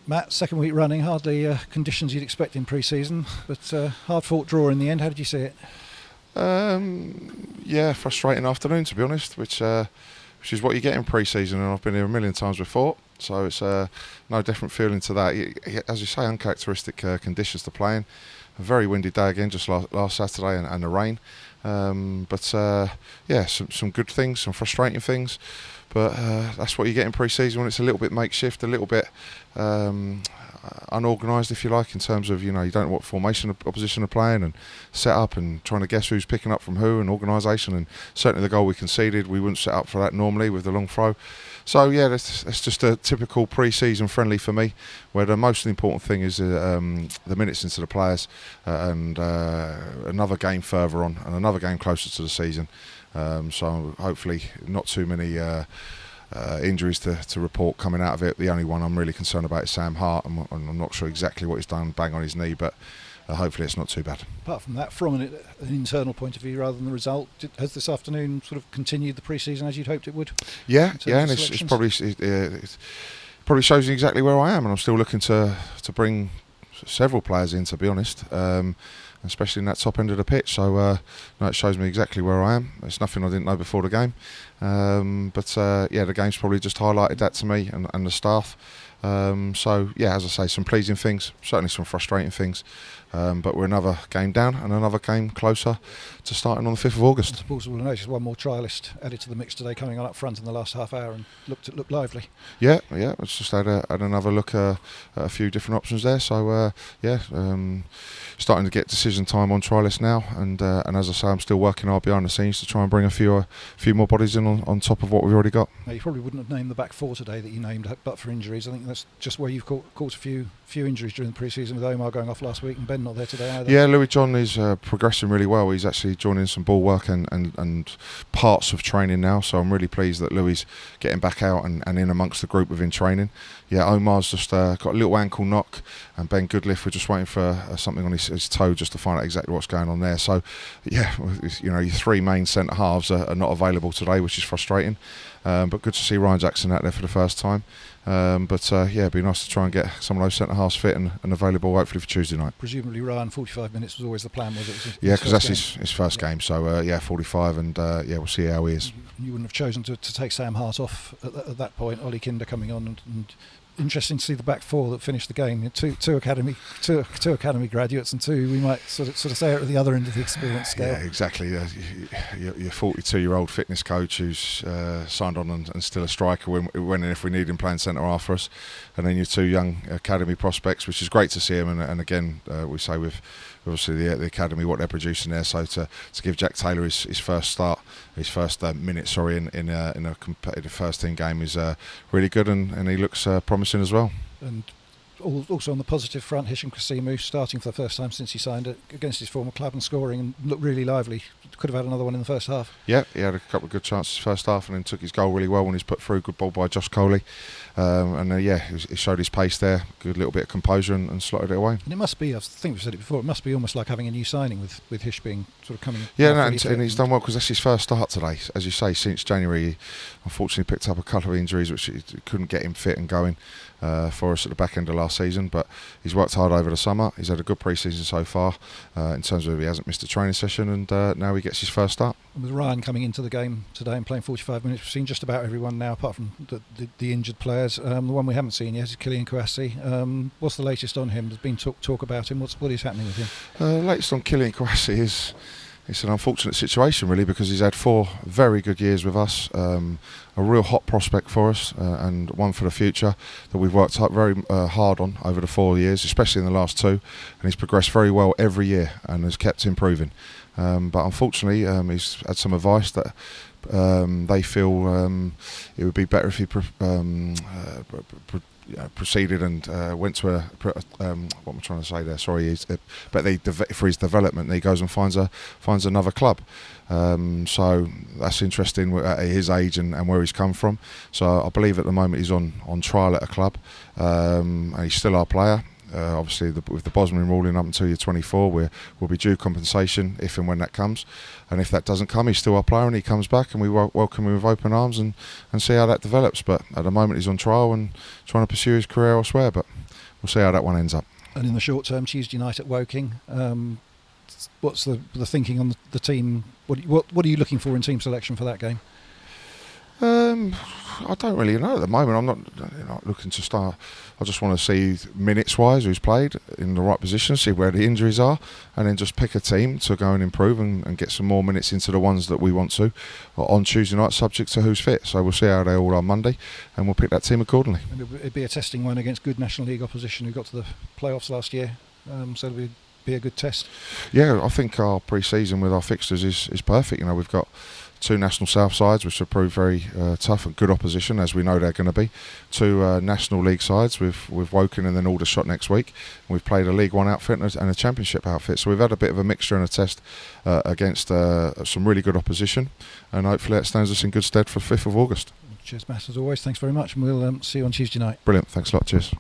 Matt, second week running, hardly conditions you'd expect in pre-season, but hard-fought draw in the end. How did you see it? Yeah, frustrating afternoon to be honest, which is what you get in pre-season, and I've been here a million times before, so it's no different feeling to that. As you say, uncharacteristic conditions to play in. A very windy day again, just last Saturday, and the rain. But some good things, some frustrating things. But that's what you get in pre-season when it's a little bit makeshift, a little bit unorganised, if you like, in terms of, you don't know what formation the opposition are playing and set up and trying to guess who's picking up from who and organisation. And certainly the goal we conceded, we wouldn't set up for that normally with the long throw. So yeah, that's just a typical pre-season friendly for me, where the most important thing is the minutes into the players and another game further on and another game closer to the season. So hopefully not too many injuries to report coming out of it. The only one I'm really concerned about is Sam Hart, and I'm not sure exactly what he's done, bang on his knee, but hopefully it's not too bad. Apart from that, from an internal point of view rather than the result, has this afternoon sort of continued the pre-season as you'd hoped it would? Yeah, and it's probably it probably shows you exactly where I am, and I'm still looking to bring several players in, to be honest, especially in that top end of the pitch. So no, it shows me exactly where I am. It's nothing I didn't know before the game, but the game's probably just highlighted that to me and the staff. So yeah, as I say, some pleasing things, certainly some frustrating things, but we're another game down and another game closer to starting on the 5th of August. I suppose we'll notice one more trialist added to the mix today, coming on up front in the last half hour, and looked lively. Yeah, it's just had another look at a few different options there. So starting to get decision time on trialists now, and as I say, I'm still working hard behind the scenes to try and bring a few more bodies in on top of what we've already got. Now, you probably wouldn't have named the back four today that you named, but for injuries. I think that's just where you've caught a few injuries during the pre-season, with Omar going off last week and Ben not there today either. Yeah, Louis John is progressing really well. He's actually joining some ball work and parts of training now, so I'm really pleased that Louis is getting back out and in amongst the group within training. Yeah, Omar's just got a little ankle knock, and Ben Goodliff, we're just waiting for something on his toe just to find out exactly what's going on there. So yeah, your three main centre halves are not available today, which is frustrating, but good to see Ryan Jackson out there for the first time. It'd be nice to try and get some of those centre halves fit and available, hopefully for Tuesday night. Presumably Ryan, 45 minutes was always the plan, was it? Yeah, because that's his first game, so 45, and we'll see how he is. You wouldn't have chosen to take Sam Hart off at that point. Ollie Kinder coming on, and interesting to see the back four that finished the game. Two academy graduates, and two, we might sort of say, are at the other end of the experience scale. Yeah, exactly. Your 42-year-old fitness coach who's signed on and still a striker when and if we need him playing centre half for us, and then your two young academy prospects, which is great to see him. And again, we say with obviously the academy what they're producing there. So to give Jack Taylor his first minute in a competitive first team game is really good, and he looks promising as well. And also on the positive front, Hisham Kasimu starting for the first time since he signed it against his former club and scoring, and looked really lively. Could have had another one in the first half. Yeah, he had a couple of good chances first half, and then took his goal really well when he's put through. Good ball by Josh Coley, he showed his pace there. Good little bit of composure and slotted it away. And it must be, I think we've said it before, it must be almost like having a new signing with Hish being sort of coming. Yeah, and he's done well, because that's his first start today. As you say, since January, he unfortunately picked up a couple of injuries which couldn't get him fit and going for us at the back end of last season, but he's worked hard over the summer. He's had a good pre-season so far in terms of he hasn't missed a training session, and now he gets his first start. And with Ryan coming into the game today and playing 45 minutes, we've seen just about everyone now apart from the injured players. The one we haven't seen yet is Kian Kouassi. What's the latest on him? There's been talk about him. What is happening with him? Latest on Kian Kouassi is it's an unfortunate situation really, because he's had 4 very good years with us, a real hot prospect for us, and one for the future that we've worked very hard on over the 4 years, especially in the last 2, and he's progressed very well every year and has kept improving. But unfortunately, he's had some advice that they feel it would be better if he proceeded and went to what am I trying to say there? Sorry, for his development, he goes and finds another club. So that's interesting at his age and where he's come from. So I believe at the moment he's on trial at a club, and he's still our player. Obviously, with the Bosman ruling up until you're 24, we'll be due compensation if and when that comes. And if that doesn't come, he's still our player, and he comes back, and we welcome him with open arms and see how that develops. But at the moment, he's on trial and trying to pursue his career elsewhere. But we'll see how that one ends up. And in the short term, Tuesday night at Woking, what's the thinking on the team? What are you looking for in team selection for that game? I don't really know at the moment. I'm not looking to start. I just want to see minutes-wise who's played in the right position, see where the injuries are, and then just pick a team to go and improve and get some more minutes into the ones that we want to on Tuesday night, subject to who's fit. So we'll see how they all are Monday, and we'll pick that team accordingly. And it'd be a testing one against good National League opposition who got to the playoffs last year, so it'll be a good test. Yeah, I think our pre-season with our fixtures is perfect. You know, we've got 2 National South sides, which have proved very tough and good opposition, as we know they're going to be. 2 National League sides with Woking and then Aldershot next week. And we've played a League One outfit and a Championship outfit. So we've had a bit of a mixture and a test against some really good opposition. And hopefully that stands us in good stead for 5th of August. Cheers, Matt, as always. Thanks very much. And we'll see you on Tuesday night. Brilliant. Thanks a lot. Cheers.